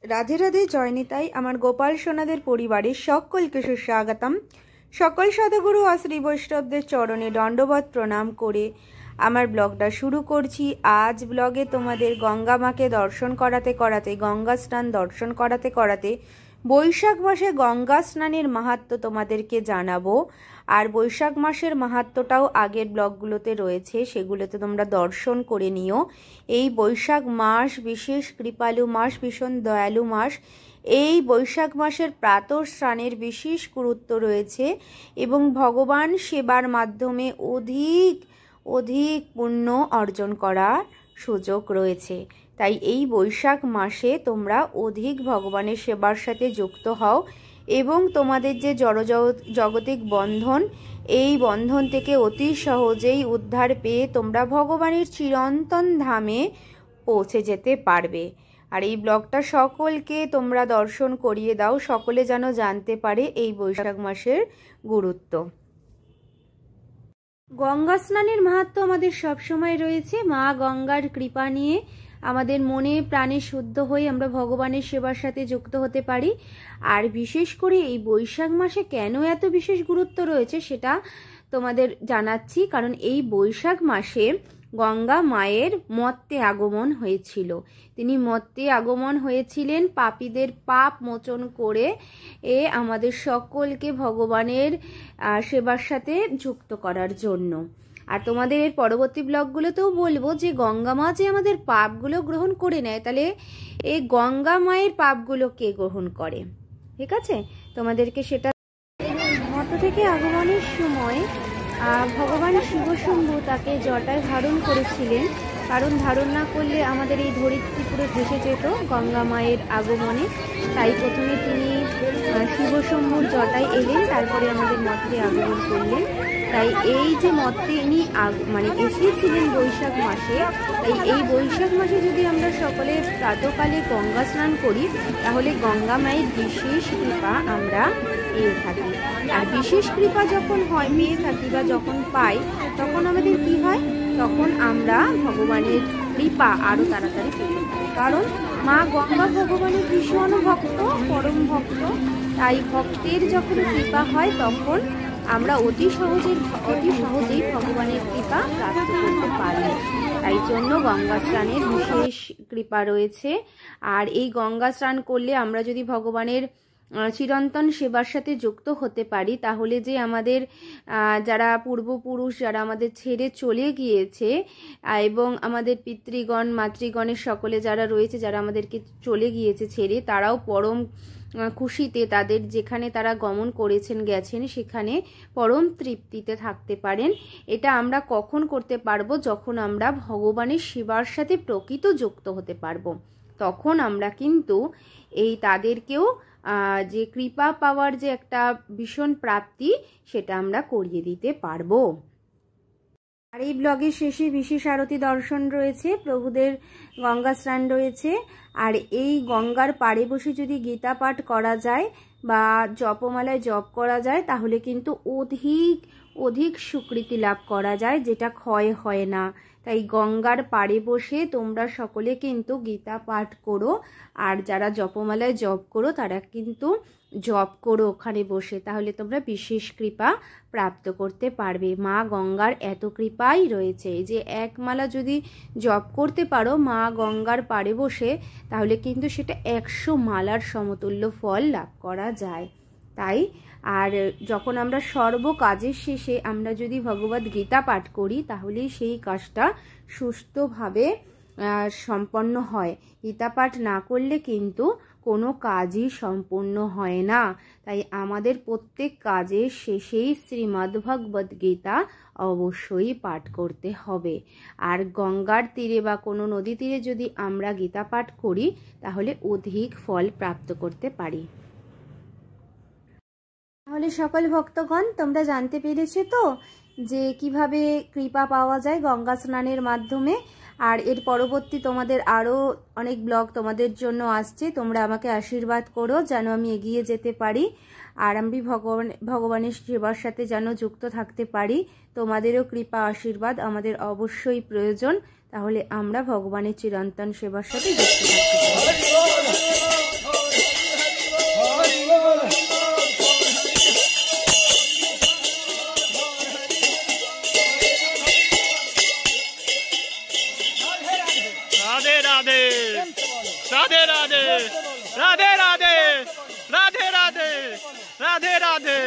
রাধে রাধে জয়নিতাই আমার গোপাল সোনাদের পরিবারের সকলকে সুস্বাগতম। সকল সাধুগুরু আর শ্রী বৈষ্ণবদের চরণে দণ্ডবত প্রণাম করে আমার ব্লগটা শুরু করছি। আজ ব্লগে তোমাদের গঙ্গা মাকে দর্শন করাতে করাতে, গঙ্গা স্নান দর্শন করাতে করাতে বৈশাখ মাসে গঙ্গা স্নানের মাহাত্ম্য তোমাদেরকে জানাবো। আর বৈশাখ মাসের মাহাত্ম্যটাও আগের ব্লগগুলোতে রয়েছে, সেগুলোতে তোমরা দর্শন করে নিও। এই বৈশাখ মাস বিশেষ কৃপালু মাস, ভীষণ দয়ালু মাস। এই বৈশাখ মাসের প্রাতঃ স্নানের বিশেষ গুরুত্ব রয়েছে এবং ভগবান সেবার মাধ্যমে অধিক পুণ্য অর্জন করার সুযোগ রয়েছে। তাই এই বৈশাখ মাসে তোমরা অধিক ভগবানের সেবার সাথে যুক্ত হও এবং তোমাদের যে জগতিক বন্ধন, এই বন্ধন থেকে অতি সহজেই উদ্ধার পেয়ে তোমরা ভগবানের চিরন্তন ধামে পৌঁছে যেতে পারবে। আর এই ব্লগটা সকলকে তোমরা দর্শন করিয়ে দাও, সকলে যেন জানতে পারে এই বৈশাখ মাসের গুরুত্ব। গঙ্গা স্নানের মাহাত্ম্য আমাদের সবসময় রয়েছে। মা গঙ্গার কৃপা নিয়ে আমাদের মনে প্রাণে শুদ্ধ হয়ে আমরা ভগবানের সেবার সাথে যুক্ত হতে পারি। আর বিশেষ করে এই বৈশাখ মাসে কেন এত বিশেষ গুরুত্ব রয়েছে সেটা তোমাদের জানাচ্ছি। কারণ এই বৈশাখ মাসে গঙ্গা মায়ের মর্তে আগমন হয়েছিল। তিনি মর্তে আগমন হয়েছিলেন পাপীদের পাপ মোচন করে আমাদের সকলকে ভগবানের সেবার সাথে যুক্ত করার জন্য। আর তোমাদের এর পরবর্তী ব্লগগুলোতেও বলবো যে গঙ্গা মা যে আমাদের পাপগুলো গ্রহণ করে নেয়, তাহলে এই গঙ্গা মায়ের পাপগুলো কে গ্রহণ করে, ঠিক আছে? তোমাদেরকে সেটা মর্ত থেকে আগমনের সময় ভগবান শিবশম্ভু তাকে জটায় ধারণ করেছিলেন, কারণ ধারণ না করলে আমাদের এই ধরিত্রী পুরো ভেসে যেত গঙ্গা মায়ের আগমনে। তাই প্রথমে তিনি শিবশম্ভুর জটায় এলেন, তারপরে আমাদের মর্তে আগমন করলেন। তাই এই যে মর্তে ইনি এসেছিলেন বৈশাখ মাসে, তাই এই বৈশাখ মাসে যদি আমরা সকলে প্রাতকালে গঙ্গা স্নান করি তাহলে গঙ্গা মায়ের বিশেষ কৃপা আমরা পেয়ে থাকি। আর বিশেষ কৃপা যখন পেয়ে থাকি বা যখন পাই, তখন আমাদের কি হয়? তখন আমরা ভগবানের কৃপা আরো তাড়াতাড়ি পেতে পারি। কারণ মা গঙ্গা ভগবানের ভীষণ ভক্ত, পরম ভক্ত। তাই ভক্তের যখন কৃপা হয় তখন আমরা অতি সহজেই ভগবানের কৃপা প্রাপ্ত করতে পারি। তাই জন্য গঙ্গা স্নানের বিশেষ কৃপা রয়েছে। আর এই গঙ্গা স্নান করলে আমরা যদি ভগবানের চিরন্তন সেবার সাথে যুক্ত হতে পারি, তাহলে যে আমাদের যারা পূর্বপুরুষ যারা আমাদের ছেড়ে চলে গিয়েছে এবং আমাদের পিতৃগণ মাতৃগণের সকলে যারা রয়েছে, যারা আমাদেরকে চলে গিয়েছে ছেড়ে, তারাও পরম খুশিতে তাদের যেখানে তারা গমন গেছেন সেখানে পরম তৃপ্তিতে থাকতে পারেন। এটা আমরা কখন করতে পারবো? যখন আমরা ভগবানের সেবার সাথে প্রকৃত যুক্ত হতে পারবো, তখন আমরা কিন্তু এই তাদেরকেও যে কৃপা পাওয়ার যে একটা ভীষণ প্রাপ্তি, সেটা আমরা করিয়ে দিতে পারবো। আর এই ব্লগের শেষে বিশেষ আরতি দর্শন রয়েছে, প্রভুদের গঙ্গা স্নান রয়েছে। আর এই গঙ্গার পাড়ে বসে যদি গীতা পাঠ করা যায় বা জপমালায় জপ করা যায়, তাহলে কিন্তু অধিক সুকৃতি লাভ করা যায়, যেটা ক্ষয় হয় না। তাই গঙ্গার পাড়ে বসে তোমরা সকলে কিন্তু গীতা পাঠ করো। আর যারা জপমালায় জপ করো তারা কিন্তু জপ করো ওখানে বসে, তাহলে তোমরা বিশেষ কৃপা প্রাপ্ত করতে পারবে। মা গঙ্গার এত কৃপাই রয়েছে যে এক মালা যদি জপ করতে পারো মা গঙ্গার পাড়ে বসে, তাহলে কিন্তু সেটা 100 মালার সমতুল্য ফল লাভ করা যায়। তাই আর যখন আমরা সর্ব কাজের শেষে আমরা যদি ভগবদ গীতা পাঠ করি, তাহলেই সেই কাজটা সুস্থভাবে সম্পন্ন হয়। গীতা পাঠ না করলে কিন্তু কোনো কাজই সম্পূর্ণ হয় না। তাই আমাদের প্রত্যেক কাজের শেষেই শ্রীমদ্ভগবদ গীতা অবশ্যই পাঠ করতে হবে। আর গঙ্গার তীরে বা কোনো নদী তীরে যদি আমরা গীতা পাঠ করি, তাহলে অধিক ফল প্রাপ্ত করতে পারি। তাহলে সকল ভক্তগণ, তোমরা জানতে পেরেছো তো যে কিভাবে কৃপা পাওয়া যায় গঙ্গা স্নানের মাধ্যমে। আর এর পরবর্তী তোমাদের আরও অনেক ব্লগ তোমাদের জন্য আসছে। তোমরা আমাকে আশীর্বাদ করো যেন আমি এগিয়ে যেতে পারি, আর আমি ভগবানের সেবার সাথে যেন যুক্ত থাকতে পারি। তোমাদেরও কৃপা আশীর্বাদ আমাদের অবশ্যই প্রয়োজন, তাহলে আমরা ভগবানের চিরন্তন সেবার সাথে যুক্ত থাকতে পারি। রাধে রাধে রাধে রাধে রাধে রাধে রাধে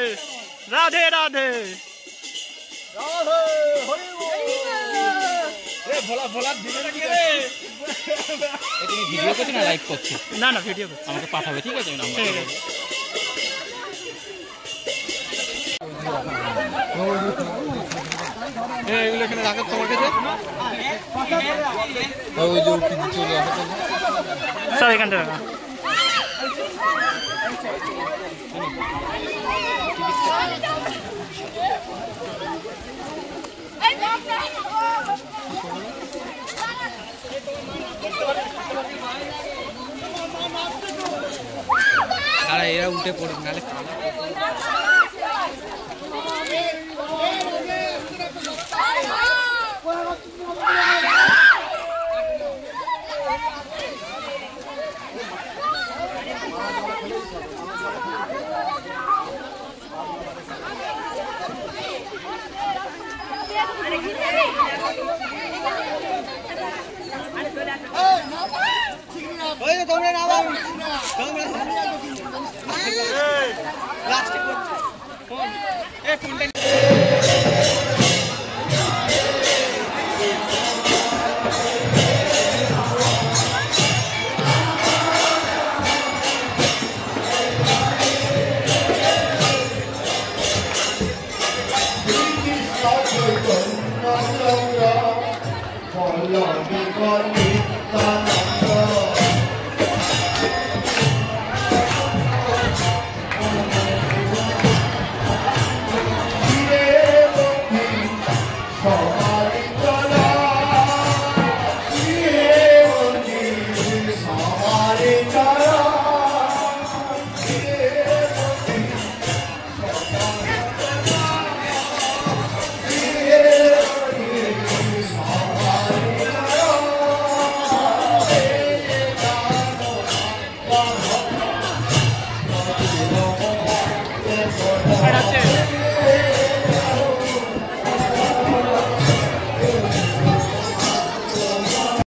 রাধে রাধে ভিডিও করছি না লাইভ করছি? না না ভিডিও করছি, আমাকে পাঠাবে, ঠিক আছে? এগুলো এখানে রাখা তোমার কাছে, ওই যে চলে আসা সব এখানটা রাখা। এরা উঠে পড়ে নাহলে আছে